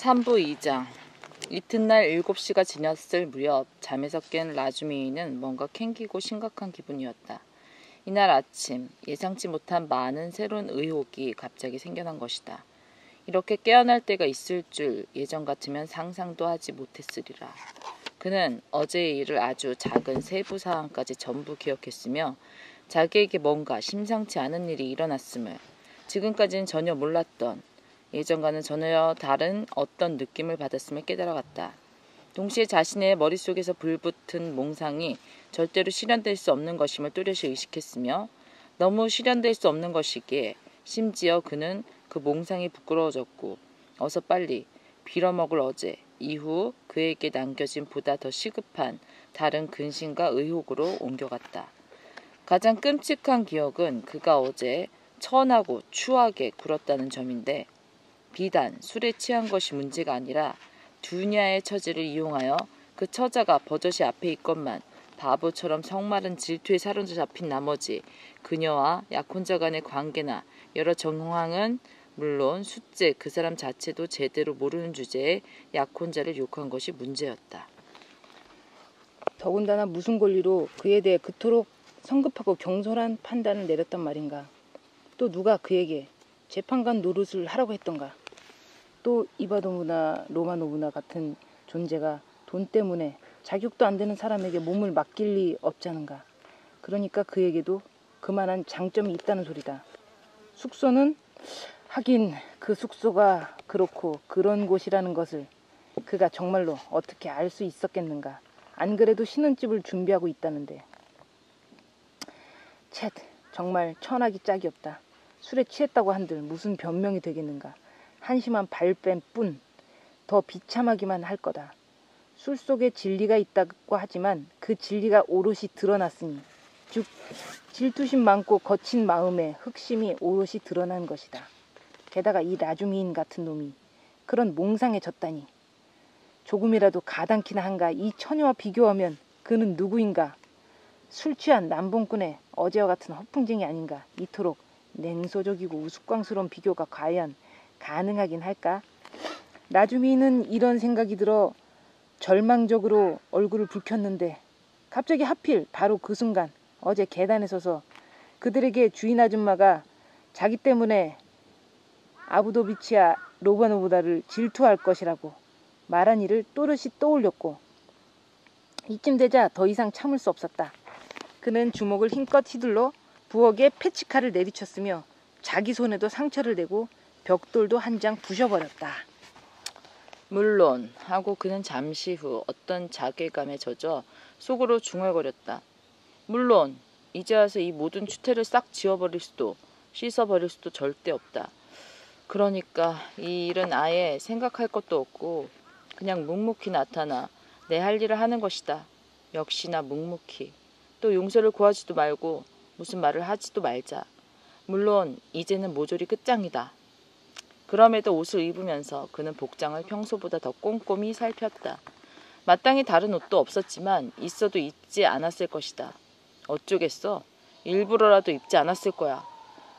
3부 2장. 이튿날 7시가 지났을 무렵 잠에서 깬 라주미는 뭔가 캥기고 심각한 기분이었다. 이날 아침 예상치 못한 많은 새로운 의혹이 갑자기 생겨난 것이다. 이렇게 깨어날 때가 있을 줄 예전 같으면 상상도 하지 못했으리라. 그는 어제의 일을 아주 작은 세부 사항까지 전부 기억했으며 자기에게 뭔가 심상치 않은 일이 일어났음을 지금까지는 전혀 몰랐던, 예전과는 전혀 다른 어떤 느낌을 받았음을 깨달아갔다. 동시에 자신의 머릿속에서 불붙은 몽상이 절대로 실현될 수 없는 것임을 뚜렷이 의식했으며 너무 실현될 수 없는 것이기에 심지어 그는 그 몽상이 부끄러워졌고 어서 빨리 빌어먹을 어제 이후 그에게 남겨진 보다 더 시급한 다른 근심과 의혹으로 옮겨갔다. 가장 끔찍한 기억은 그가 어제 천하고 추하게 굴었다는 점인데, 비단 술에 취한 것이 문제가 아니라 두냐의 처지를 이용하여 그 처자가 버젓이 앞에 있건만 바보처럼 성마른 질투에 사로잡힌 나머지 그녀와 약혼자 간의 관계나 여러 정황은 물론 숫째 그 사람 자체도 제대로 모르는 주제에 약혼자를 욕한 것이 문제였다. 더군다나 무슨 권리로 그에 대해 그토록 성급하고 경솔한 판단을 내렸단 말인가. 또 누가 그에게 재판관 노릇을 하라고 했던가. 또 이바도무나 로마노브나 같은 존재가 돈 때문에 자격도 안 되는 사람에게 몸을 맡길 리 없자는가. 그러니까 그에게도 그만한 장점이 있다는 소리다. 숙소는 하긴 그 숙소가 그렇고 그런 곳이라는 것을 그가 정말로 어떻게 알 수 있었겠는가. 안 그래도 신혼집을 준비하고 있다는데. 쳇, 정말 천하기 짝이 없다. 술에 취했다고 한들 무슨 변명이 되겠는가. 한심한 발뺌 뿐 더 비참하기만 할 거다. 술 속에 진리가 있다고 하지만 그 진리가 오롯이 드러났으니, 즉 질투심 많고 거친 마음의 흑심이 오롯이 드러난 것이다. 게다가 이 라주미인 같은 놈이 그런 몽상에 졌다니. 조금이라도 가당키나 한가. 이 처녀와 비교하면 그는 누구인가. 술 취한 남봉꾼의 어제와 같은 허풍쟁이 아닌가. 이토록 냉소적이고 우스꽝스러운 비교가 과연 가능하긴 할까? 라주미는 이런 생각이 들어 절망적으로 얼굴을 붉혔는데 갑자기 하필 바로 그 순간 어제 계단에 서서 그들에게 주인 아줌마가 자기 때문에 아부도비치아 로바노보다를 질투할 것이라고 말한 일을 또렷이 떠올렸고, 이쯤 되자 더 이상 참을 수 없었다. 그는 주먹을 힘껏 휘둘러 부엌에 패치칼을 내리쳤으며 자기 손에도 상처를 내고 벽돌도 한 장 부셔버렸다. 물론 하고 그는 잠시 후 어떤 자괴감에 젖어 속으로 중얼거렸다. 물론 이제 와서 이 모든 추태를 싹 지워버릴 수도 씻어버릴 수도 절대 없다. 그러니까 이 일은 아예 생각할 것도 없고 그냥 묵묵히 나타나 내 할 일을 하는 것이다. 역시나 묵묵히. 또 용서를 구하지도 말고 무슨 말을 하지도 말자. 물론 이제는 모조리 끝장이다. 그럼에도 옷을 입으면서 그는 복장을 평소보다 더 꼼꼼히 살폈다. 마땅히 다른 옷도 없었지만 있어도 입지 않았을 것이다. 어쩌겠어? 일부러라도 입지 않았을 거야.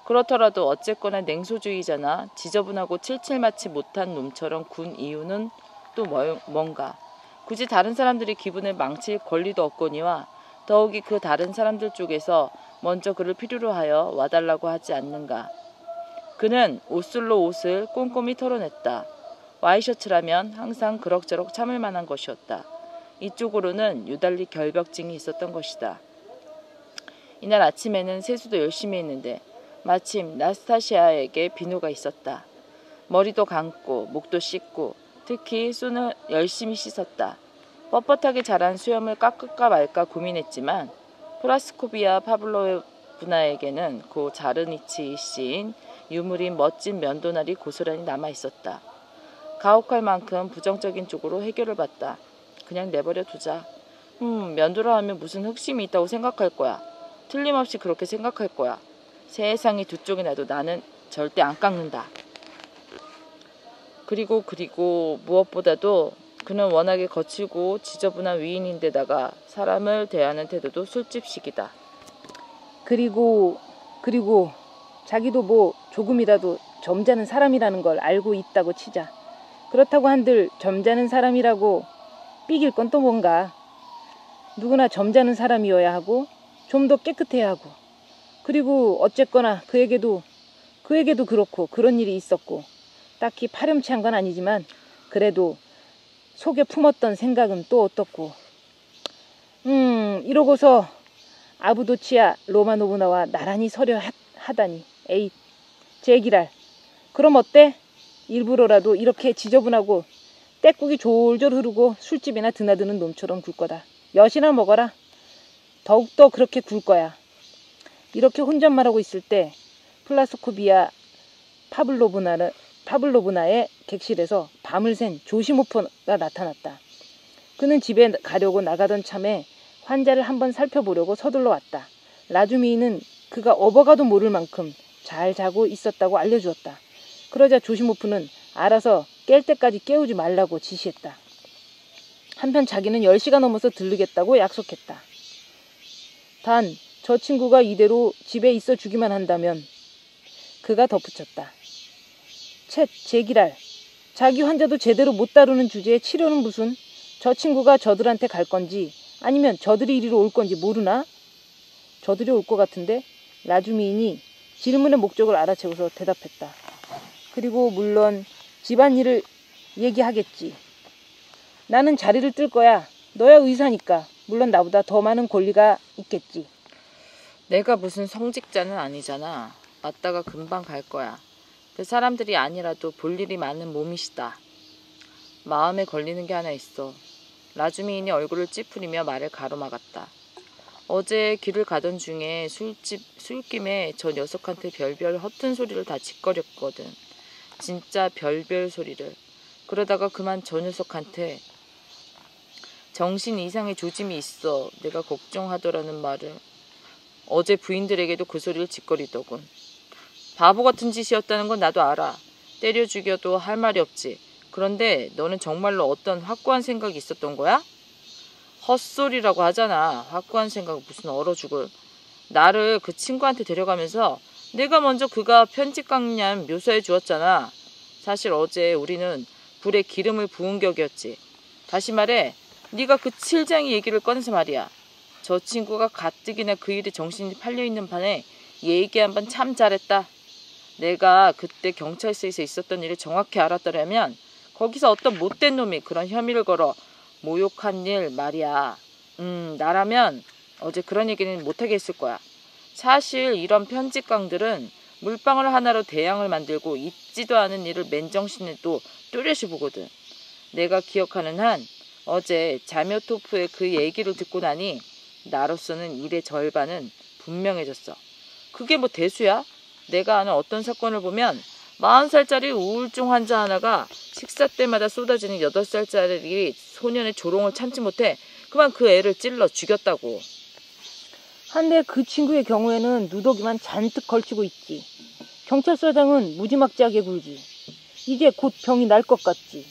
그렇더라도 어쨌거나 냉소주의자나 지저분하고 칠칠맞지 못한 놈처럼 군 이유는 또 뭔가. 굳이 다른 사람들의 기분을 망칠 권리도 없거니와 더욱이 그 다른 사람들 쪽에서 먼저 그를 필요로 하여 와달라고 하지 않는가. 그는 옷슬로 옷을 꼼꼼히 털어냈다. 와이셔츠라면 항상 그럭저럭 참을 만한 것이었다. 이쪽으로는 유달리 결벽증이 있었던 것이다. 이날 아침에는 세수도 열심히 했는데 마침 나스타시아에게 비누가 있었다. 머리도 감고 목도 씻고 특히 손을 열심히 씻었다. 뻣뻣하게 자란 수염을 깎을까 말까 고민했지만 프라스코비아 파블로브나에게는 고 자르니치 씨인 유물인 멋진 면도날이 고스란히 남아있었다. 가혹할 만큼 부정적인 쪽으로 해결을 받다. 그냥 내버려 두자. 면도를 하면 무슨 흑심이 있다고 생각할 거야. 틀림없이 그렇게 생각할 거야. 세상이 두 쪽이 나도 나는 절대 안 깎는다. 그리고 무엇보다도 그는 워낙에 거칠고 지저분한 위인인데다가 사람을 대하는 태도도 술집식이다. 그리고 자기도 뭐 조금이라도 점잖은 사람이라는 걸 알고 있다고 치자. 그렇다고 한들 점잖은 사람이라고 삐길 건 또 뭔가. 누구나 점잖은 사람이어야 하고 좀 더 깨끗해야 하고, 그리고 어쨌거나 그에게도 그렇고 그런 일이 있었고, 딱히 파렴치한 건 아니지만 그래도 속에 품었던 생각은 또 어떻고. 이러고서 아부도치아 로마노브나와 나란히 서려 하다니. 에이, 제기랄. 그럼 어때? 일부러라도 이렇게 지저분하고 때국이 졸졸 흐르고 술집이나 드나드는 놈처럼 굴 거다. 엿이나 먹어라. 더욱더 그렇게 굴 거야. 이렇게 혼잣말하고 있을 때 플라스코비아 파블로브나의 객실에서 밤을 샌 조시모프가 나타났다. 그는 집에 가려고 나가던 참에 환자를 한번 살펴보려고 서둘러 왔다. 라주미는 그가 업어가도 모를 만큼 잘 자고 있었다고 알려주었다. 그러자 조시모프는 알아서 깰 때까지 깨우지 말라고 지시했다. 한편 자기는 10시가 넘어서 들르겠다고 약속했다. 단 저 친구가 이대로 집에 있어 주기만 한다면. 그가 덧붙였다. 쳇, 제기랄. 자기 환자도 제대로 못 다루는 주제에 치료는 무슨. 저 친구가 저들한테 갈 건지 아니면 저들이 이리로 올 건지 모르나? 저들이 올 것 같은데. 라주미인이 질문의 목적을 알아채고서 대답했다. 그리고 물론 집안일을 얘기하겠지. 나는 자리를 뜰 거야. 너야 의사니까. 물론 나보다 더 많은 권리가 있겠지. 내가 무슨 성직자는 아니잖아. 왔다가 금방 갈 거야. 그 사람들이 아니라도 볼 일이 많은 몸이시다. 마음에 걸리는 게 하나 있어. 라주미인이 얼굴을 찌푸리며 말을 가로막았다. 어제 길을 가던 중에 술김에 저 녀석한테 별별 허튼 소리를 다 짓거렸거든. 진짜 별별 소리를. 그러다가 그만 저 녀석한테 정신 이상의 조짐이 있어. 내가 걱정하더라는 말을. 어제 부인들에게도 그 소리를 짓거리더군. 바보 같은 짓이었다는 건 나도 알아. 때려 죽여도 할 말이 없지. 그런데 너는 정말로 어떤 확고한 생각이 있었던 거야? 헛소리라고 하잖아. 확고한 생각 무슨 얼어 죽을. 나를 그 친구한테 데려가면서 내가 먼저 그가 편집강량 묘사해 주었잖아. 사실 어제 우리는 불에 기름을 부은 격이었지. 다시 말해 네가 그 칠장이 얘기를 꺼내서 말이야. 저 친구가 가뜩이나 그 일에 정신이 팔려있는 판에 얘기 한번 참 잘했다. 내가 그때 경찰서에서 있었던 일을 정확히 알았더라면 거기서 어떤 못된 놈이 그런 혐의를 걸어 모욕한 일 말이야. 나라면 어제 그런 얘기는 못하게 했을 거야. 사실 이런 편집강들은 물방울 하나로 대양을 만들고 있지도 않은 일을 맨정신에도 뚜렷이 보거든. 내가 기억하는 한 어제 자묘토프의 그 얘기를 듣고 나니 나로서는 일의 절반은 분명해졌어. 그게 뭐 대수야? 내가 아는 어떤 사건을 보면 40살짜리 우울증 환자 하나가 식사 때마다 쏟아지는 8살짜리 소년의 조롱을 참지 못해 그만 그 애를 찔러 죽였다고. 한데 그 친구의 경우에는 누더기만 잔뜩 걸치고 있지. 경찰서장은 무지막지하게 굴지. 이제 곧 병이 날 것 같지.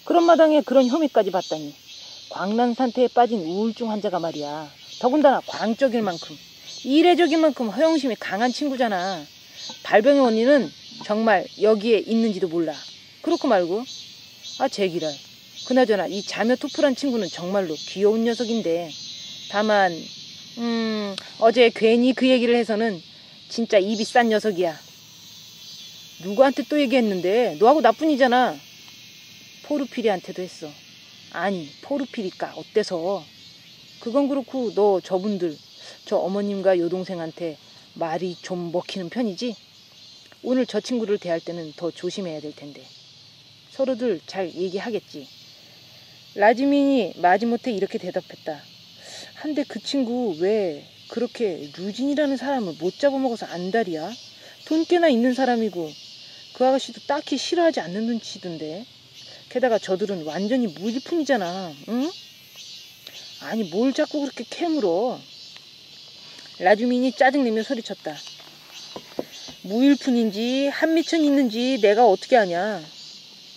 그런 마당에 그런 혐의까지 받다니. 광란 상태에 빠진 우울증 환자가 말이야. 더군다나 광적일 만큼, 이례적인 만큼 허영심이 강한 친구잖아. 발병의 원인은 정말 여기에 있는지도 몰라. 그렇고 말고. 아, 제기랄. 그나저나 이 자묘토프란 친구는 정말로 귀여운 녀석인데, 다만 어제 괜히 그 얘기를 해서는 진짜 입이 싼 녀석이야. 누구한테 또 얘기했는데? 너하고 나뿐이잖아. 포르피리한테도 했어. 아니, 포르피리까 어때서? 그건 그렇고 너 저분들, 저 어머님과 여동생한테 말이 좀 먹히는 편이지? 오늘 저 친구를 대할 때는 더 조심해야 될 텐데. 서로들 잘 얘기하겠지. 라지민이 마지못해 이렇게 대답했다. 한데 그 친구 왜 그렇게 루진이라는 사람을 못 잡아먹어서 안달이야? 돈 꽤나 있는 사람이고 그 아가씨도 딱히 싫어하지 않는 눈치던데. 게다가 저들은 완전히 무일푼이잖아. 응? 아니 뭘 자꾸 그렇게 캐물어. 라주민이 짜증내며 소리쳤다. 무일푼인지 한미천이 있는지 내가 어떻게 아냐.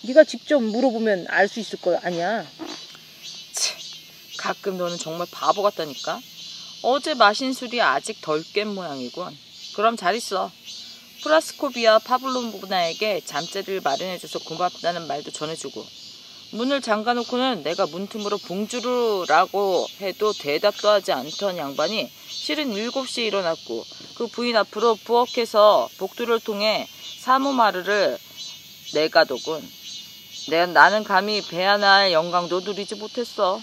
네가 직접 물어보면 알 수 있을 거 아니야. 가끔 너는 정말 바보 같다니까. 어제 마신 술이 아직 덜 깬 모양이군. 그럼 잘 있어. 프라스코비아 파블로브나에게 잠자리를 마련해줘서 고맙다는 말도 전해주고, 문을 잠가놓고는 내가 문틈으로 봉주르라고 해도 대답도 하지 않던 양반이 실은 7시에 일어났고, 그 부인 앞으로 부엌에서 복도를 통해 사모마르를 내가더군. 나는 감히 배 하나 할 영광도 누리지 못했어.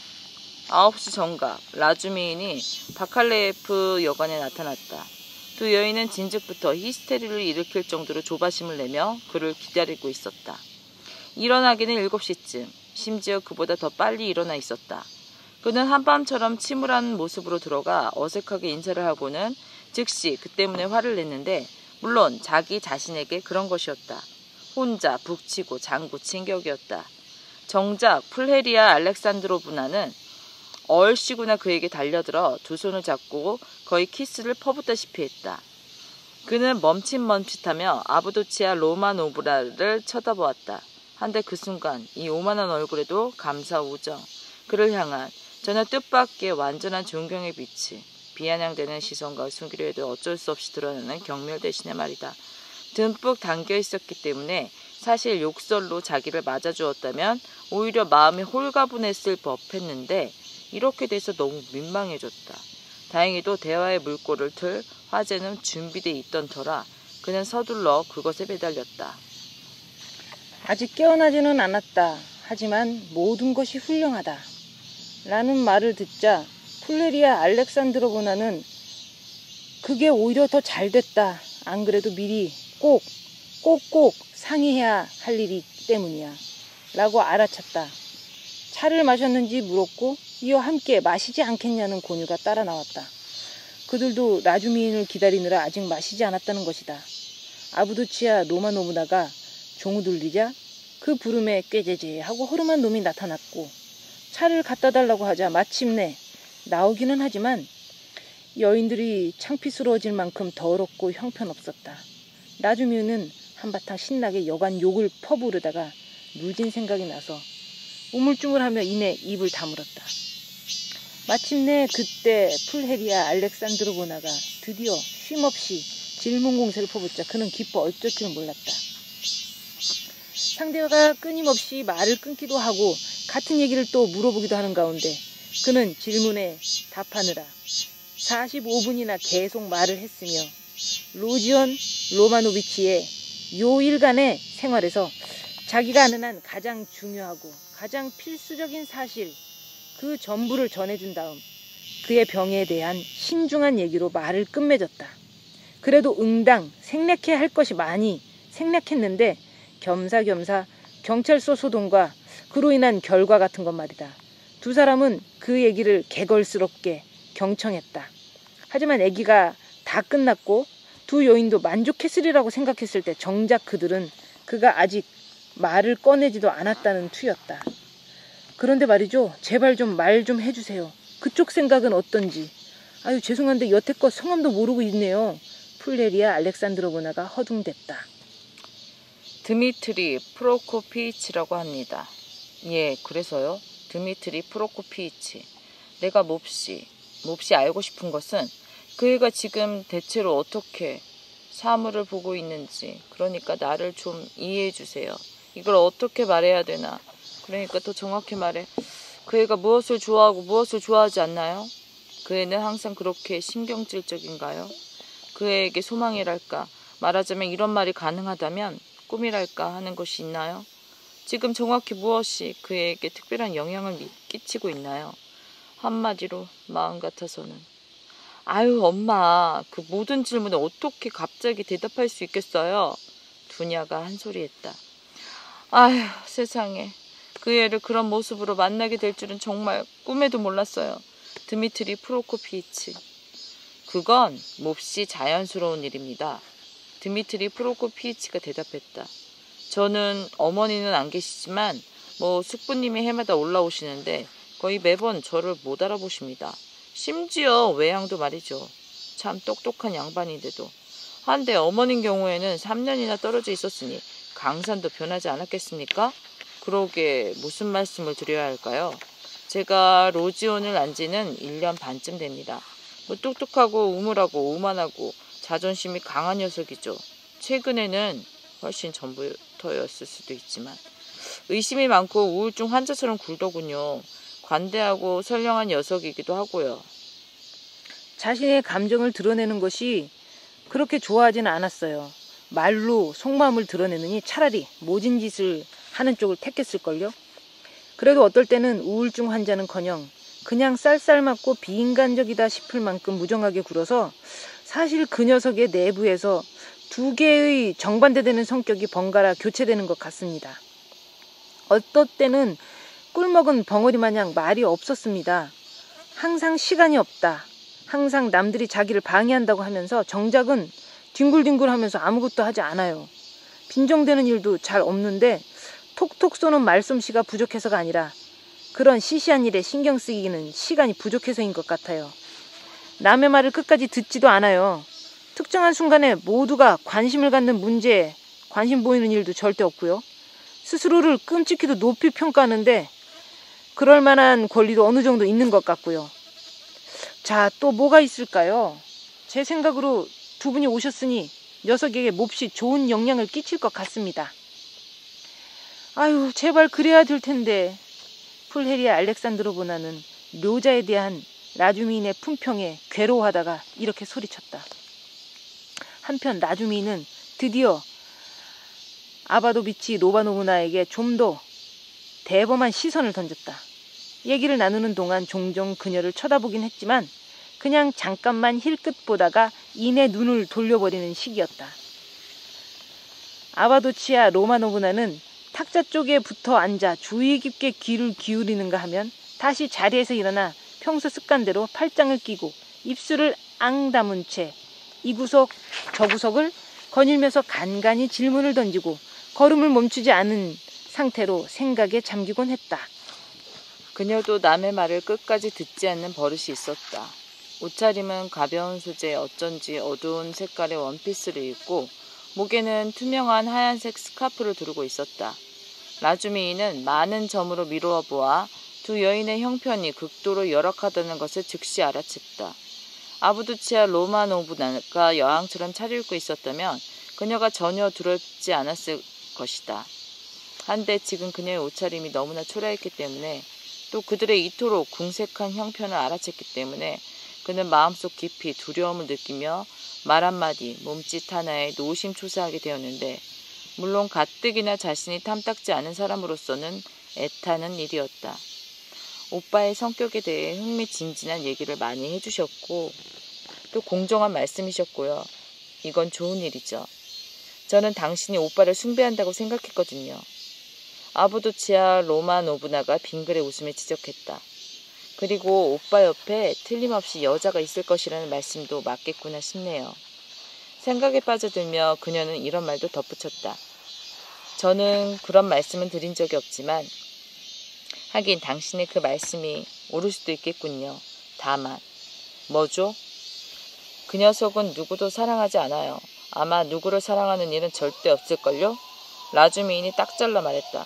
9시 정각, 라주미인이 바칼레예프 여관에 나타났다. 두 여인은 진즉부터 히스테리를 일으킬 정도로 조바심을 내며 그를 기다리고 있었다. 일어나기는 7시쯤, 심지어 그보다 더 빨리 일어나 있었다. 그는 한밤처럼 침울한 모습으로 들어가 어색하게 인사를 하고는 즉시 그 때문에 화를 냈는데, 물론 자기 자신에게 그런 것이었다. 혼자 북치고 장구친 격이었다. 정작 풀헤리아 알렉산드로브나는 얼씨구나 그에게 달려들어 두 손을 잡고 거의 키스를 퍼붓다시피 했다. 그는 멈칫멈칫하며 아브도치아 로마노브라를 쳐다보았다. 한데 그 순간 이 오만한 얼굴에도 감사 우정, 그를 향한 전혀 뜻밖의 완전한 존경의 빛이, 비아냥대는 시선과 숨기려 해도 어쩔 수 없이 드러나는 경멸 대신에 말이다. 듬뿍 담겨 있었기 때문에 사실 욕설로 자기를 맞아주었다면 오히려 마음이 홀가분했을 법했는데, 이렇게 돼서 너무 민망해졌다. 다행히도 대화의 물꼬를 틀 화제는 준비돼 있던 터라 그는 서둘러 그것에 매달렸다. 아직 깨어나지는 않았다. 하지만 모든 것이 훌륭하다. 라는 말을 듣자 풀레리아 알렉산드로브나는 그게 오히려 더 잘됐다. 안 그래도 미리 꼭꼭 상의해야 할 일이 있기 때문이야. 라고 알아챘다. 차를 마셨는지 물었고 이어 함께 마시지 않겠냐는 권유가 따라 나왔다. 그들도 라주미인을 기다리느라 아직 마시지 않았다는 것이다. 아브두치아 로마노브나가 종우들리자 그 부름에 꾀재재하고 허름한 놈이 나타났고, 차를 갖다 달라고 하자 마침내 나오기는 하지만 여인들이 창피스러워질 만큼 더럽고 형편없었다. 라주미인은 한바탕 신나게 여관 욕을 퍼부르다가 누진 생각이 나서 우물쭈물하며 이내 입을 다물었다. 마침내 그때 풀헤리아 알렉산드로브나가 드디어 쉼없이 질문 공세를 퍼붓자 그는 기뻐 어쩔 줄 몰랐다. 상대가 끊임없이 말을 끊기도 하고 같은 얘기를 또 물어보기도 하는 가운데 그는 질문에 답하느라 45분이나 계속 말을 했으며, 로지온 로마노비치의 요일간의 생활에서 자기가 아는 한 가장 중요하고 가장 필수적인 사실 그 전부를 전해준 다음 그의 병에 대한 신중한 얘기로 말을 끝맺었다. 그래도 응당 생략해야 할 것이 많이 생략했는데 겸사겸사 경찰서 소동과 그로 인한 결과 같은 것 말이다. 두 사람은 그 얘기를 개걸스럽게 경청했다. 하지만 얘기가 다 끝났고 두 여인도 만족했으리라고 생각했을 때 정작 그들은 그가 아직 말을 꺼내지도 않았다는 투였다. 그런데 말이죠. 제발 좀 말 좀 해주세요. 그쪽 생각은 어떤지. 아유 죄송한데 여태껏 성함도 모르고 있네요. 풀레리아 알렉산드로브나가 허둥댔다. 드미트리 프로코피치라고 합니다. 예, 그래서요. 드미트리 프로코피치. 내가 몹시 알고 싶은 것은 그 애가 지금 대체로 어떻게 사물을 보고 있는지, 그러니까 나를 좀 이해해 주세요. 이걸 어떻게 말해야 되나. 그러니까 더 정확히 말해. 그 애가 무엇을 좋아하고 무엇을 좋아하지 않나요? 그 애는 항상 그렇게 신경질적인가요? 그 애에게 소망이랄까, 말하자면 이런 말이 가능하다면 꿈이랄까 하는 것이 있나요? 지금 정확히 무엇이 그 애에게 특별한 영향을 끼치고 있나요? 한마디로 마음 같아서는. 아유 엄마, 그 모든 질문에 어떻게 갑자기 대답할 수 있겠어요? 두냐가 한 소리 했다. 아휴 세상에, 그 애를 그런 모습으로 만나게 될 줄은 정말 꿈에도 몰랐어요. 드미트리 프로코피치. 그건 몹시 자연스러운 일입니다. 드미트리 프로코피치가 대답했다. 저는 어머니는 안 계시지만 숙부님이 해마다 올라오시는데 거의 매번 저를 못 알아보십니다. 심지어 외양도 말이죠. 참 똑똑한 양반인데도. 한데 어머님 경우에는 3년이나 떨어져 있었으니 강산도 변하지 않았겠습니까? 그러게 무슨 말씀을 드려야 할까요? 제가 로지온을 안 지는 1년 반쯤 됩니다. 똑똑하고 우물하고 오만하고 자존심이 강한 녀석이죠. 최근에는 훨씬 전부터였을 수도 있지만 의심이 많고 우울증 환자처럼 굴더군요. 관대하고 선량한 녀석이기도 하고요. 자신의 감정을 드러내는 것이 그렇게 좋아하지는 않았어요. 말로 속마음을 드러내느니 차라리 모진 짓을 하는 쪽을 택했을걸요. 그래도 어떨 때는 우울증 환자는커녕 그냥 쌀쌀맞고 비인간적이다 싶을 만큼 무정하게 굴어서 사실 그 녀석의 내부에서 두 개의 정반대되는 성격이 번갈아 교체되는 것 같습니다. 어떨 때는 꿀먹은 벙어리 마냥 말이 없었습니다. 항상 시간이 없다. 항상 남들이 자기를 방해한다고 하면서 정작은 뒹굴뒹굴하면서 아무것도 하지 않아요. 빈정되는 일도 잘 없는데 톡톡 쏘는 말솜씨가 부족해서가 아니라 그런 시시한 일에 신경 쓰기는 시간이 부족해서인 것 같아요. 남의 말을 끝까지 듣지도 않아요. 특정한 순간에 모두가 관심을 갖는 문제에 관심 보이는 일도 절대 없고요. 스스로를 끔찍히도 높이 평가하는데 그럴 만한 권리도 어느 정도 있는 것 같고요. 자, 또 뭐가 있을까요? 제 생각으로 두 분이 오셨으니 녀석에게 몹시 좋은 영향을 끼칠 것 같습니다. 아유, 제발 그래야 될 텐데. 풀헤리아 알렉산드로보나는 묘자에 대한 라주미인의 품평에 괴로워하다가 이렇게 소리쳤다. 한편 라주미인은 드디어 아바도비치 로바노브나에게 좀 더 대범한 시선을 던졌다. 얘기를 나누는 동안 종종 그녀를 쳐다보긴 했지만 그냥 잠깐만 힐끗 보다가 이내 눈을 돌려버리는 시기였다. 아바도치아 로마노브나는 탁자 쪽에 붙어 앉아 주의 깊게 귀를 기울이는가 하면 다시 자리에서 일어나 평소 습관대로 팔짱을 끼고 입술을 앙 다문 채 이 구석 저 구석을 거닐면서 간간히 질문을 던지고 걸음을 멈추지 않은 상태로 생각에 잠기곤 했다. 그녀도 남의 말을 끝까지 듣지 않는 버릇이 있었다. 옷차림은 가벼운 소재의 어쩐지 어두운 색깔의 원피스를 입고 목에는 투명한 하얀색 스카프를 두르고 있었다. 라주미인은 많은 점으로 미루어 보아 두 여인의 형편이 극도로 열악하다는 것을 즉시 알아챘다. 아부두치아 로마노브나가 여왕처럼 차려입고 있었다면 그녀가 전혀 두렵지 않았을 것이다. 한데 지금 그녀의 옷차림이 너무나 초라했기 때문에 또 그들의 이토록 궁색한 형편을 알아챘기 때문에 그는 마음속 깊이 두려움을 느끼며 말 한마디, 몸짓 하나에 노심초사하게 되었는데 물론 가뜩이나 자신이 탐탁지 않은 사람으로서는 애타는 일이었다. 오빠의 성격에 대해 흥미진진한 얘기를 많이 해주셨고 또 공정한 말씀이셨고요. 이건 좋은 일이죠. 저는 당신이 오빠를 숭배한다고 생각했거든요. 아부도치아 로마노브나가 빙그레 웃으며 지적했다. 그리고 오빠 옆에 틀림없이 여자가 있을 것이라는 말씀도 맞겠구나 싶네요. 생각에 빠져들며 그녀는 이런 말도 덧붙였다. 저는 그런 말씀은 드린 적이 없지만 하긴 당신의 그 말씀이 옳을 수도 있겠군요. 다만 뭐죠? 그 녀석은 누구도 사랑하지 않아요. 아마 누구를 사랑하는 일은 절대 없을걸요? 라주미인이 딱 잘라 말했다.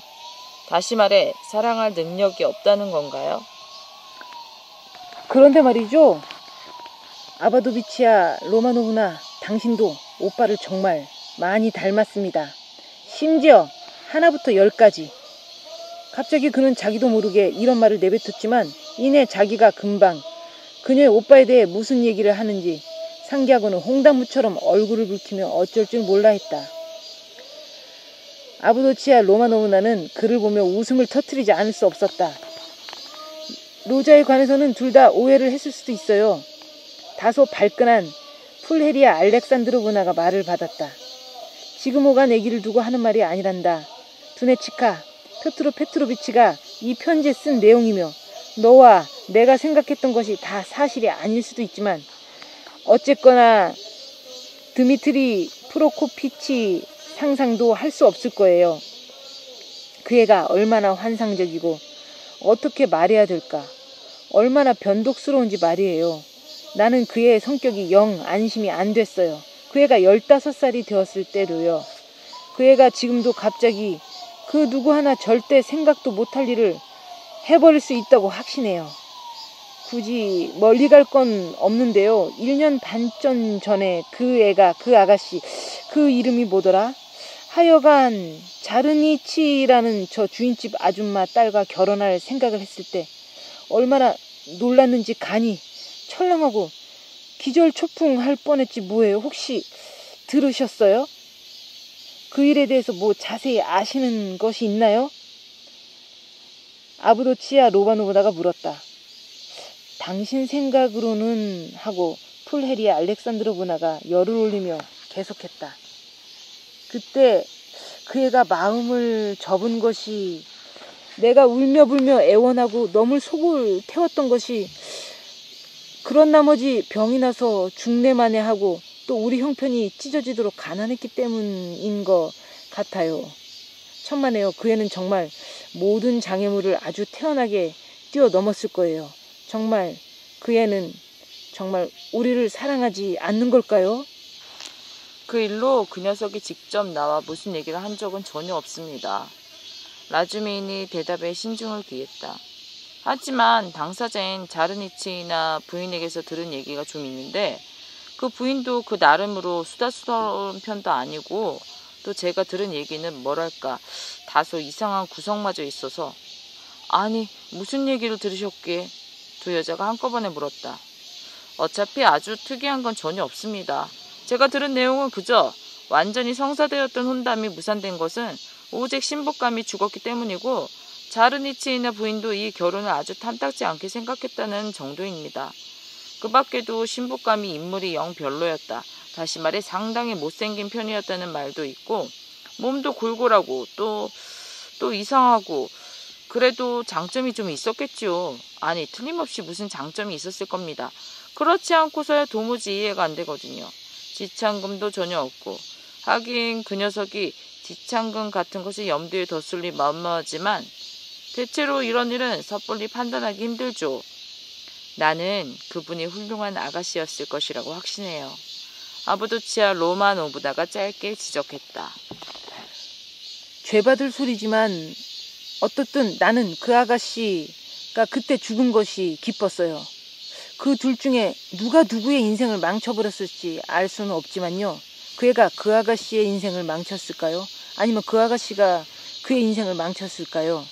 다시 말해 사랑할 능력이 없다는 건가요? 그런데 말이죠. 아바도비치아 로마노브나, 당신도 오빠를 정말 많이 닮았습니다. 심지어 하나부터 10까지. 갑자기 그는 자기도 모르게 이런 말을 내뱉었지만 이내 자기가 금방 그녀의 오빠에 대해 무슨 얘기를 하는지 상기하고는 홍당무처럼 얼굴을 붉히며 어쩔 줄 몰라 했다. 아부도치아 로마노브나는 그를 보며 웃음을 터뜨리지 않을 수 없었다. 로자에 관해서는 둘 다 오해를 했을 수도 있어요. 다소 발끈한 풀헤리아 알렉산드로브나가 말을 받았다. 지금 오간 애기를 두고 하는 말이 아니란다. 두네치카, 표트로 페트로비치가 이 편지에 쓴 내용이며 너와 내가 생각했던 것이 다 사실이 아닐 수도 있지만 어쨌거나 드미트리 프로코피치 상상도 할 수 없을 거예요. 그 애가 얼마나 환상적이고 어떻게 말해야 될까? 얼마나 변덕스러운지 말이에요. 나는 그 애의 성격이 영 안심이 안 됐어요. 그 애가 15살이 되었을 때도요. 그 애가 지금도 갑자기 그 누구 하나 절대 생각도 못할 일을 해버릴 수 있다고 확신해요. 굳이 멀리 갈 건 없는데요. 1년 반전 전에 그 애가 그 아가씨 그 이름이 뭐더라? 하여간 자르니치라는 저 주인집 아줌마 딸과 결혼할 생각을 했을 때 얼마나 놀랐는지 간이 철렁하고 기절초풍할 뻔했지 뭐예요. 혹시 들으셨어요? 그 일에 대해서 뭐 자세히 아시는 것이 있나요? 아브도치아 로바노브나가 물었다. 당신 생각으로는 하고 풀헤리아 알렉산드로브나가 열을 올리며 계속했다. 그때 그 애가 마음을 접은 것이 내가 울며불며 애원하고 너물 속을 태웠던 것이 그런 나머지 병이 나서 중내만에 하고 또 우리 형편이 찢어지도록 가난했기 때문인 것 같아요. 천만에요. 그 애는 정말 모든 장애물을 아주 태연하게 뛰어넘었을 거예요. 정말 그 애는 정말 우리를 사랑하지 않는 걸까요? 그 일로 그 녀석이 직접 나와 무슨 얘기를 한 적은 전혀 없습니다. 라주미인이 대답에 신중을 기했다. 하지만 당사자인 자르니치나 부인에게서 들은 얘기가 좀 있는데 그 부인도 그 나름으로 수다스러운 편도 아니고 또 제가 들은 얘기는 뭐랄까 다소 이상한 구석마저 있어서 아니 무슨 얘기를 들으셨기에 두 여자가 한꺼번에 물었다. 어차피 아주 특이한 건 전혀 없습니다. 제가 들은 내용은 그저 완전히 성사되었던 혼담이 무산된 것은 오직 신부감이 죽었기 때문이고 자르니치이나 부인도 이 결혼을 아주 탐탁지 않게 생각했다는 정도입니다. 그 밖에도 신부감이 인물이 영 별로였다. 다시 말해 상당히 못생긴 편이었다는 말도 있고 몸도 골골하고 또 이상하고 그래도 장점이 좀 있었겠지요. 아니 틀림없이 무슨 장점이 있었을 겁니다. 그렇지 않고서야 도무지 이해가 안 되거든요. 지창금도 전혀 없고 하긴 그 녀석이 지창금 같은 것이 염두에 뒀을리 만무하지만 대체로 이런 일은 섣불리 판단하기 힘들죠. 나는 그분이 훌륭한 아가씨였을 것이라고 확신해요. 아브도치아 로마노브나가 짧게 지적했다. 죄받을 소리지만 어떻든 나는 그 아가씨가 그때 죽은 것이 기뻤어요. 그 둘 중에 누가 누구의 인생을 망쳐버렸을지 알 수는 없지만요. 그 애가 그 아가씨의 인생을 망쳤을까요? 아니면 그 아가씨가 그의 인생을 망쳤을까요?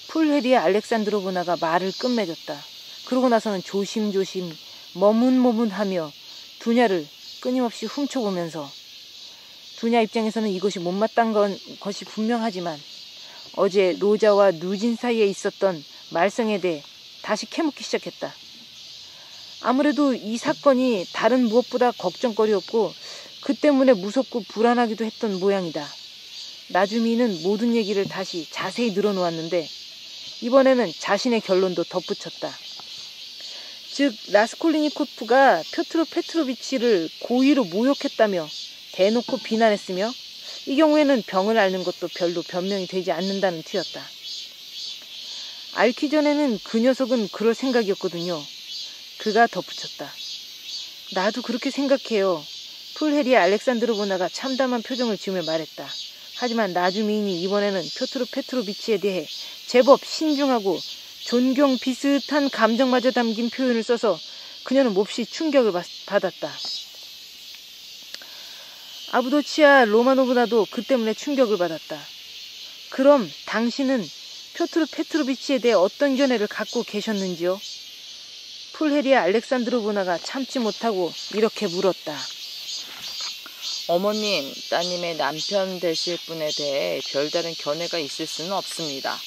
풀헤리아 알렉산드로브나가 말을 끝맺었다. 그러고 나서는 조심조심 머문머문하며 두냐를 끊임없이 훔쳐보면서 두냐 입장에서는 이것이 못마땅한 것이 분명하지만 어제 노자와 누진 사이에 있었던 말썽에 대해 다시 캐묻기 시작했다. 아무래도 이 사건이 다른 무엇보다 걱정거리였고 그 때문에 무섭고 불안하기도 했던 모양이다. 나주미는 모든 얘기를 다시 자세히 늘어놓았는데 이번에는 자신의 결론도 덧붙였다. 즉 라스콜리니코프가 표트로 페트로비치를 고의로 모욕했다며 대놓고 비난했으며 이 경우에는 병을 앓는 것도 별로 변명이 되지 않는다는 티였다. 앓기 전에는 그 녀석은 그럴 생각이었거든요. 그가 덧붙였다. 나도 그렇게 생각해요. 풀헤리아 알렉산드로브나가 참담한 표정을 지으며 말했다. 하지만 나주미인이 이번에는 표트로 페트로비치에 대해 제법 신중하고 존경 비슷한 감정마저 담긴 표현을 써서 그녀는 몹시 충격을 받았다. 아브도치아 로마노브나도 그 때문에 충격을 받았다. 그럼 당신은 표트로 페트로비치에 대해 어떤 견해를 갖고 계셨는지요? 풀헤리아 알렉산드로브나가 참지 못하고 이렇게 물었다. 어머님, 따님의 남편 되실 분에 대해 별다른 견해가 있을 수는 없습니다.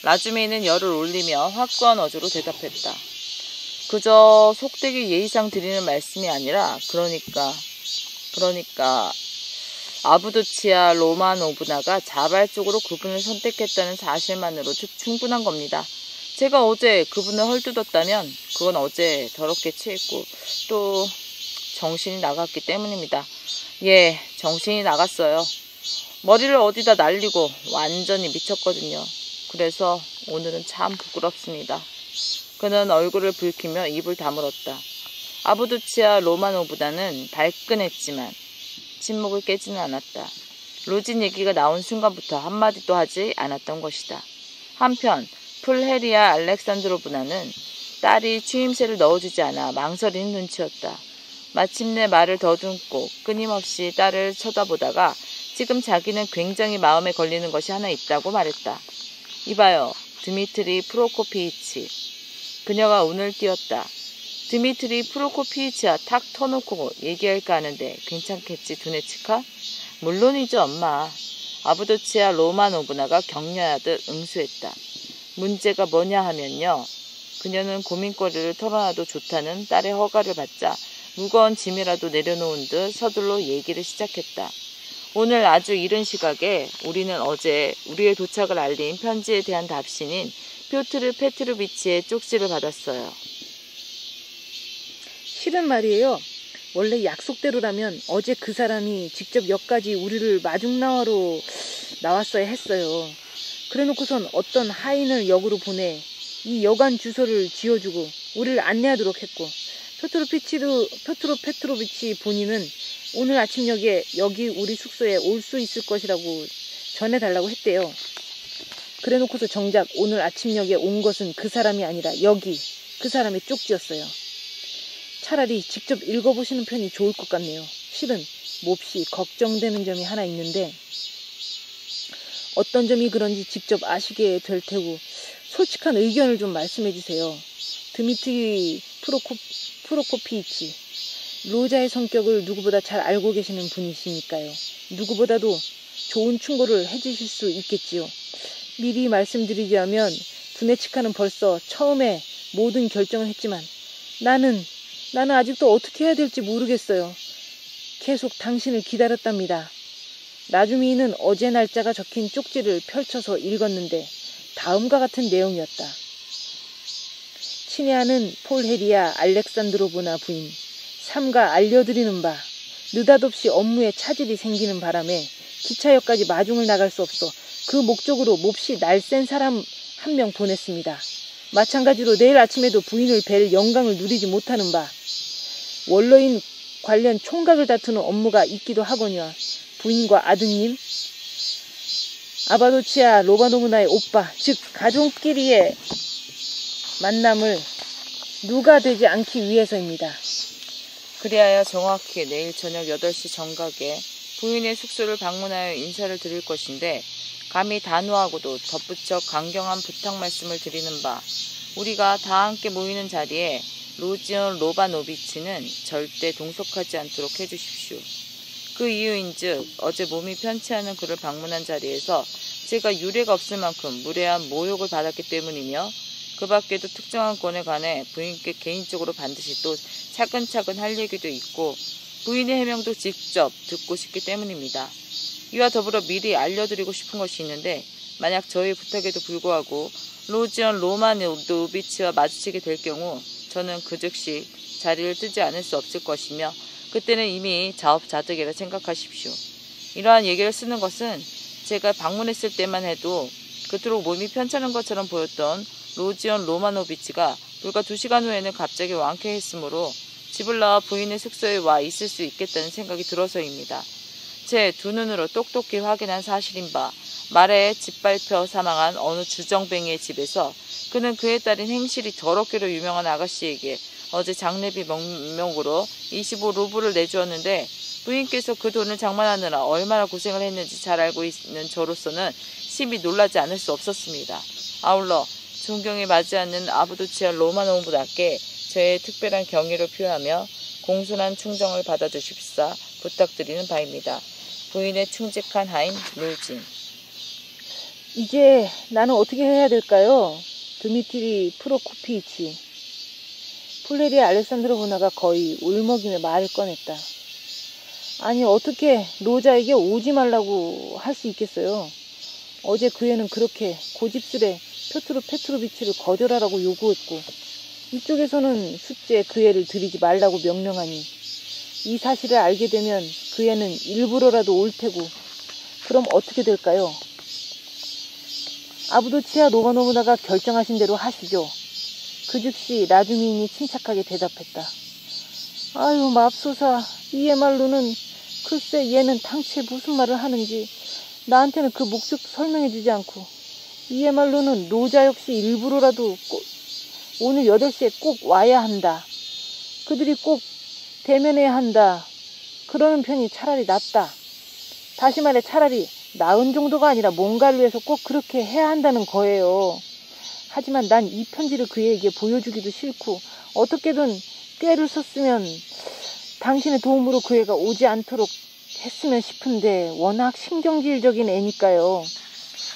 라주미는 열을 올리며 확고한 어조로 대답했다. 그저 속되게 예의상 드리는 말씀이 아니라 그러니까 아브도치아 로마노브나가 자발적으로 그분을 선택했다는 사실만으로 충분한 겁니다. 제가 어제 그분을 헐뜯었다면 그건 어제 더럽게 취했고 또 정신이 나갔기 때문입니다. 예, 정신이 나갔어요. 머리를 어디다 날리고 완전히 미쳤거든요. 그래서 오늘은 참 부끄럽습니다. 그는 얼굴을 붉히며 입을 다물었다. 아브도치아 로마노브나는 발끈했지만 침묵을 깨지는 않았다. 루진 얘기가 나온 순간부터 한마디도 하지 않았던 것이다. 한편 풀헤리아 알렉산드로브나는 딸이 추임새를 넣어주지 않아 망설이는 눈치였다. 마침내 말을 더듬고 끊임없이 딸을 쳐다보다가 지금 자기는 굉장히 마음에 걸리는 것이 하나 있다고 말했다. 이봐요, 드미트리 프로코피이치. 그녀가 운을 띄웠다. 드미트리 프로코피이치와 탁 터놓고 얘기할까 하는데 괜찮겠지, 두네치카? 물론이죠, 엄마. 아부도치아 로마노브나가 격려하듯 응수했다. 문제가 뭐냐 하면요. 그녀는 고민거리를 털어놔도 좋다는 딸의 허가를 받자 무거운 짐이라도 내려놓은 듯 서둘러 얘기를 시작했다. 오늘 아주 이른 시각에 우리는 어제 우리의 도착을 알린 편지에 대한 답신인 뾰트르 페트로비치의 쪽지를 받았어요. 실은 말이에요. 원래 약속대로라면 어제 그 사람이 직접 역까지 우리를 마중나와로 나왔어야 했어요. 그래놓고선 어떤 하인을 역으로 보내 이 여관 주소를 지어주고 우리를 안내하도록 했고, 표트로 페트로비치 본인은 오늘 아침녘에 여기 우리 숙소에 올 수 있을 것이라고 전해달라고 했대요. 그래놓고서 정작 오늘 아침녘에 온 것은 그 사람이 아니라 여기 그 사람의 쪽지였어요. 차라리 직접 읽어보시는 편이 좋을 것 같네요. 실은 몹시 걱정되는 점이 하나 있는데 어떤 점이 그런지 직접 아시게 될 테고 솔직한 의견을 좀 말씀해 주세요. 드미트리 프로코피이치, 로자의 성격을 누구보다 잘 알고 계시는 분이시니까요. 누구보다도 좋은 충고를 해주실 수 있겠지요. 미리 말씀드리자면 두네치카는 벌써 처음에 모든 결정을 했지만 나는 아직도 어떻게 해야 될지 모르겠어요. 계속 당신을 기다렸답니다. 나주미는 어제 날짜가 적힌 쪽지를 펼쳐서 읽었는데 다음과 같은 내용이었다. 친애하는 폴헤리아 알렉산드로브나 부인, 삼가 알려드리는 바, 느닷없이 업무에 차질이 생기는 바람에 기차역까지 마중을 나갈 수 없어 그 목적으로 몹시 날쌘 사람 한 명 보냈습니다. 마찬가지로 내일 아침에도 부인을 뵐 영광을 누리지 못하는 바, 원로인 관련 총각을 다투는 업무가 있기도 하거니와 부인과 아드님, 아바도치아 로바노브나의 오빠, 즉 가족끼리의 만남을 누가 되지 않기 위해서입니다. 그리하여 정확히 내일 저녁 8시 정각에 부인의 숙소를 방문하여 인사를 드릴 것인데 감히 단호하고도 덧붙여 강경한 부탁 말씀을 드리는 바, 우리가 다 함께 모이는 자리에 로지온 로바노비치는 절대 동석하지 않도록 해주십시오. 그 이유인즉 어제 몸이 편치 않은 그를 방문한 자리에서 제가 유례가 없을 만큼 무례한 모욕을 받았기 때문이며 그 밖에도 특정한 건에 관해 부인께 개인적으로 반드시 또 차근차근 할 얘기도 있고 부인의 해명도 직접 듣고 싶기 때문입니다. 이와 더불어 미리 알려드리고 싶은 것이 있는데 만약 저희 부탁에도 불구하고 로지온 로마노비치와 마주치게 될 경우 저는 그 즉시 자리를 뜨지 않을 수 없을 것이며 그때는 이미 자업자득이라 생각하십시오. 이러한 얘기를 쓰는 것은 제가 방문했을 때만 해도 그토록 몸이 편찮은 것처럼 보였던 로지온 로마노비치가 불과 2시간 후에는 갑자기 완쾌했으므로 집을 나와 부인의 숙소에 와 있을 수 있겠다는 생각이 들어서입니다. 제 두 눈으로 똑똑히 확인한 사실인 바, 말에 짓밟혀 사망한 어느 주정뱅이의 집에서 그는 그에 따른 행실이 더럽기로 유명한 아가씨에게 어제 장례비 명목으로 25루블을 내주었는데 부인께서 그 돈을 장만하느라 얼마나 고생을 했는지 잘 알고 있는 저로서는 심히 놀라지 않을 수 없었습니다. 아울러 존경에 맞지 않는 아부도치아 로마노브나께 저의 특별한 경의를 표하며 공손한 충정을 받아주십사 부탁드리는 바입니다. 부인의 충직한 하인 룰진. 이제 나는 어떻게 해야 될까요? 드미트리 프로코피이치. 폴레리아 알렉산드로브나가 거의 울먹이며 말을 꺼냈다. 아니 어떻게 로자에게 오지 말라고 할 수 있겠어요? 어제 그 애는 그렇게 고집스레 뾰트르 페트로비치를 거절하라고 요구했고 이쪽에서는 숫제 그 애를 들이지 말라고 명령하니 이 사실을 알게 되면 그 애는 일부러라도 올 테고 그럼 어떻게 될까요? 아부도치아 로마노브나가 결정하신 대로 하시죠. 그 즉시 나주미인이 침착하게 대답했다. 아유 맙소사, 이의 말로는 글쎄 얘는 당최 무슨 말을 하는지 나한테는 그 목적도 설명해주지 않고 이의 말로는 로자 역시 일부러라도 오늘 8시에 꼭 와야 한다. 그들이 꼭 대면해야 한다. 그러는 편이 차라리 낫다. 다시 말해 차라리 나은 정도가 아니라 뭔가를 위해서 꼭 그렇게 해야 한다는 거예요. 하지만 난 이 편지를 그에게 보여주기도 싫고 어떻게든 꾀를 썼으면 당신의 도움으로 그 애가 오지 않도록 했으면 싶은데 워낙 신경질적인 애니까요.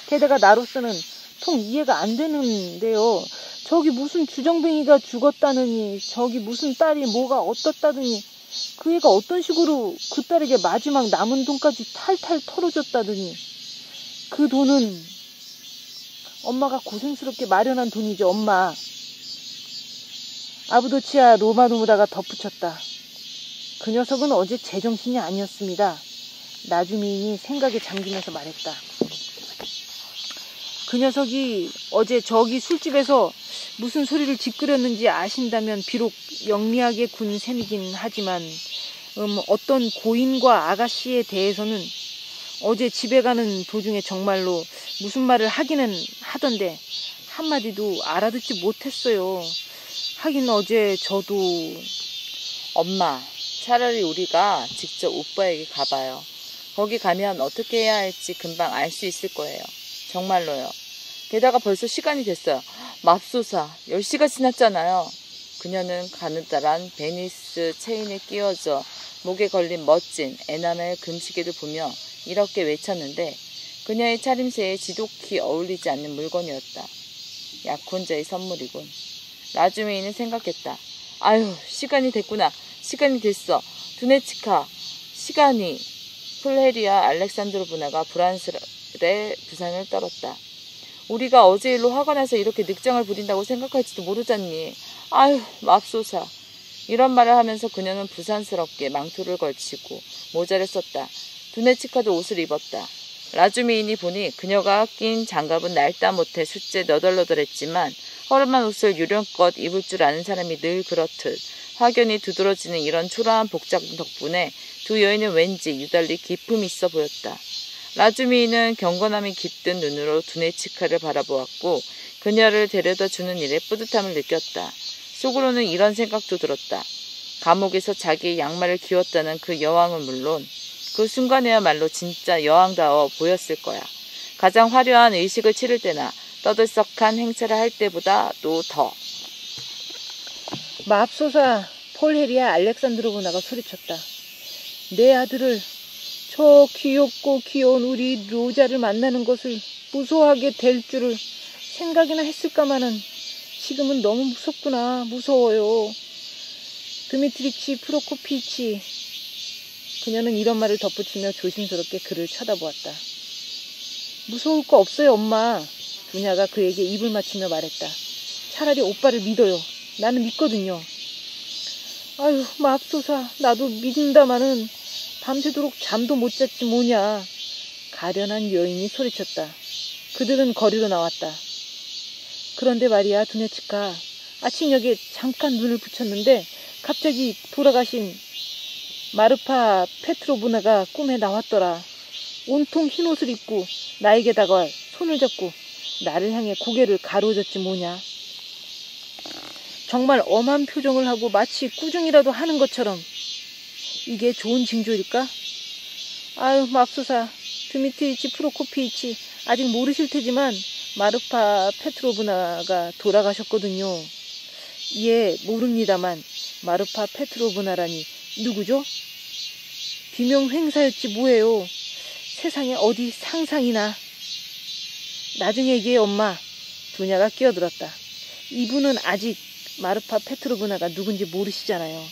게다가 나로서는 통 이해가 안 되는데요. 저기 무슨 주정뱅이가 죽었다느니 저기 무슨 딸이 뭐가 어떻다더니 그 애가 어떤 식으로 그 딸에게 마지막 남은 돈까지 탈탈 털어줬다더니 그 돈은 엄마가 고생스럽게 마련한 돈이죠. 엄마. 아부도치아 로마노무다가 덧붙였다. 그 녀석은 어제 제정신이 아니었습니다. 나주미인이 생각에 잠기면서 말했다. 그 녀석이 어제 저기 술집에서 무슨 소리를 짓거렸는지 아신다면 비록 영리하게 군 셈이긴 하지만 어떤 고인과 아가씨에 대해서는 어제 집에 가는 도중에 정말로 무슨 말을 하기는 하던데 한마디도 알아듣지 못했어요. 하긴 어제 저도 엄마, 차라리 우리가 직접 오빠에게 가봐요. 거기 가면 어떻게 해야 할지 금방 알 수 있을 거예요. 정말로요. 게다가 벌써 시간이 됐어요. 맙소사, 10시가 지났잖아요. 그녀는 가느다란 베니스 체인에 끼워져 목에 걸린 멋진 에나멜 금시계를 보며 이렇게 외쳤는데 그녀의 차림새에 지독히 어울리지 않는 물건이었다. 약혼자의 선물이군. 라주미인은 생각했다. 아유, 시간이 됐구나. 시간이 됐어. 두네치카, 시간이. 플레리아 알렉산드로브나가 불안스레 부상을 떨었다. 우리가 어제 일로 화가 나서 이렇게 늑장을 부린다고 생각할지도 모르잖니. 아유, 맙소사. 이런 말을 하면서 그녀는 부산스럽게 망토를 걸치고 모자를 썼다. 두네치카도 옷을 입었다. 라주미인이 보니 그녀가 낀 장갑은 낡다 못해 숫제 너덜너덜했지만 허름한 옷을 요령껏 입을 줄 아는 사람이 늘 그렇듯 확연히 두드러지는 이런 초라한 복장 덕분에 두 여인은 왠지 유달리 기품이 있어 보였다. 라주미인은 경건함이 깃든 눈으로 두네치카를 바라보았고 그녀를 데려다 주는 일에 뿌듯함을 느꼈다. 속으로는 이런 생각도 들었다. 감옥에서 자기의 양말을 기웠다는 그 여왕은 물론 그 순간에야말로 진짜 여왕다워 보였을 거야. 가장 화려한 의식을 치를 때나 떠들썩한 행차를 할 때보다도 더. 맙소사. 폴헤리아 알렉산드로브나가 소리쳤다. 내 아들을 저 귀엽고 귀여운 우리 로자를 만나는 것을 무서워하게 될 줄을 생각이나 했을까마는 지금은 너무 무섭구나. 무서워요. 드미트리치 프로코피치. 그녀는 이런 말을 덧붙이며 조심스럽게 그를 쳐다보았다. 무서울 거 없어요, 엄마. 두냐가 그에게 입을 맞추며 말했다. 차라리 오빠를 믿어요. 나는 믿거든요. 아유, 맙소사. 나도 믿는다마는 밤새도록 잠도 못 잤지 뭐냐. 가련한 여인이 소리쳤다. 그들은 거리로 나왔다. 그런데 말이야, 두네치카. 아침녘에 잠깐 눈을 붙였는데 갑자기 돌아가신 마르파 페트로브나가 꿈에 나왔더라. 온통 흰옷을 입고 나에게다가 손을 잡고 나를 향해 고개를 가로젓지 뭐냐. 정말 엄한 표정을 하고 마치 꾸중이라도 하는 것처럼. 이게 좋은 징조일까? 아유, 맙소사. 드미트리치 프로코피치 아직 모르실 테지만 마르파 페트로브나가 돌아가셨거든요. 예, 모릅니다만 마르파 페트로브나라니 누구죠? 비명 횡사였지 뭐예요. 세상에 어디 상상이나. 나중에 얘기해, 엄마. 두냐가 끼어들었다. 이분은 아직 마르파 페트로브나가 누군지 모르시잖아요.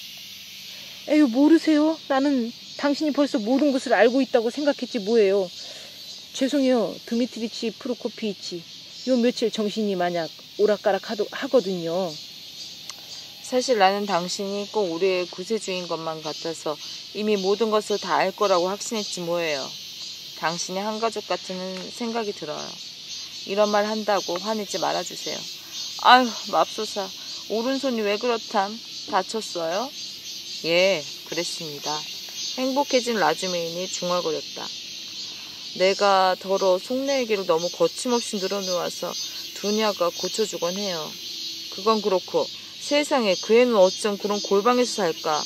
에휴, 모르세요? 나는 당신이 벌써 모든 것을 알고 있다고 생각했지 뭐예요. 죄송해요, 드미트리치 프로코피치. 요 며칠 정신이 만약 오락가락 하거든요. 사실 나는 당신이 꼭 우리의 구세주인 것만 같아서 이미 모든 것을 다 알 거라고 확신했지 뭐예요. 당신이 한 가족 같은 생각이 들어요. 이런 말 한다고 화내지 말아주세요. 아유, 맙소사. 오른손이 왜 그렇담? 다쳤어요? 예, 그랬습니다. 행복해진 라주메인이 중얼거렸다. 내가 더러 속내 얘기를 너무 거침없이 늘어놓아서 두냐가 고쳐주곤 해요. 그건 그렇고 세상에 그 애는 어쩜 그런 골방에서 살까?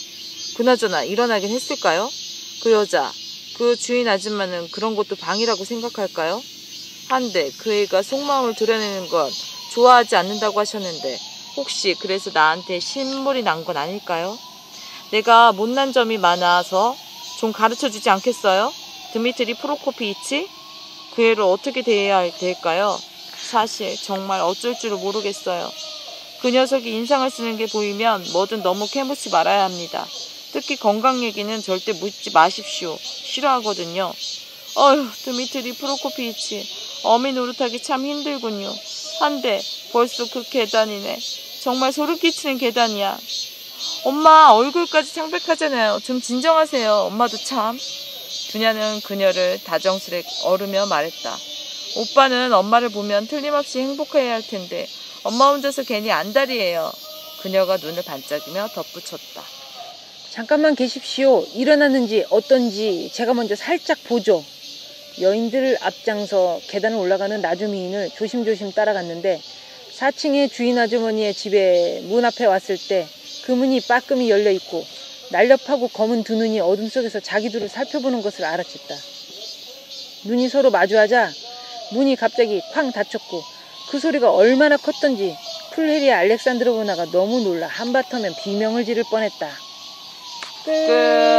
그나저나 일어나긴 했을까요? 그 여자, 그 주인 아줌마는 그런 것도 방이라고 생각할까요? 한데 그 애가 속마음을 드러내는 건 좋아하지 않는다고 하셨는데 혹시 그래서 나한테 신물이 난 건 아닐까요? 내가 못난 점이 많아서 좀 가르쳐주지 않겠어요? 드미트리 프로코피이치? 그 애를 어떻게 대해야 될까요? 사실 정말 어쩔 줄을 모르겠어요. 그 녀석이 인상을 쓰는 게 보이면 뭐든 너무 캐묻지 말아야 합니다. 특히 건강 얘기는 절대 묻지 마십시오. 싫어하거든요. 어휴, 드미트리 프로코피이치, 어미 노릇하기 참 힘들군요. 한데 벌써 그 계단이네. 정말 소름 끼치는 계단이야. 엄마, 얼굴까지 창백하잖아요. 좀 진정하세요. 엄마도 참. 두냐는 그녀를 다정스레 어루며 말했다. 오빠는 엄마를 보면 틀림없이 행복해야 할 텐데 엄마 혼자서 괜히 안달이에요. 그녀가 눈을 반짝이며 덧붙였다. 잠깐만 계십시오. 일어났는지 어떤지 제가 먼저 살짝 보죠. 여인들을 앞장서 계단을 올라가는 나주미인을 조심조심 따라갔는데 4층의 주인 아주머니의 집에 문 앞에 왔을 때 그 문이 빠끔히 열려있고 날렵하고 검은 두 눈이 어둠 속에서 자기들을 살펴보는 것을 알아챘다. 눈이 서로 마주하자 문이 갑자기 쾅 닫혔고 그 소리가 얼마나 컸던지 풀헤리아 알렉산드로브나가 너무 놀라 한바탕면 비명을 지를 뻔했다. 끝.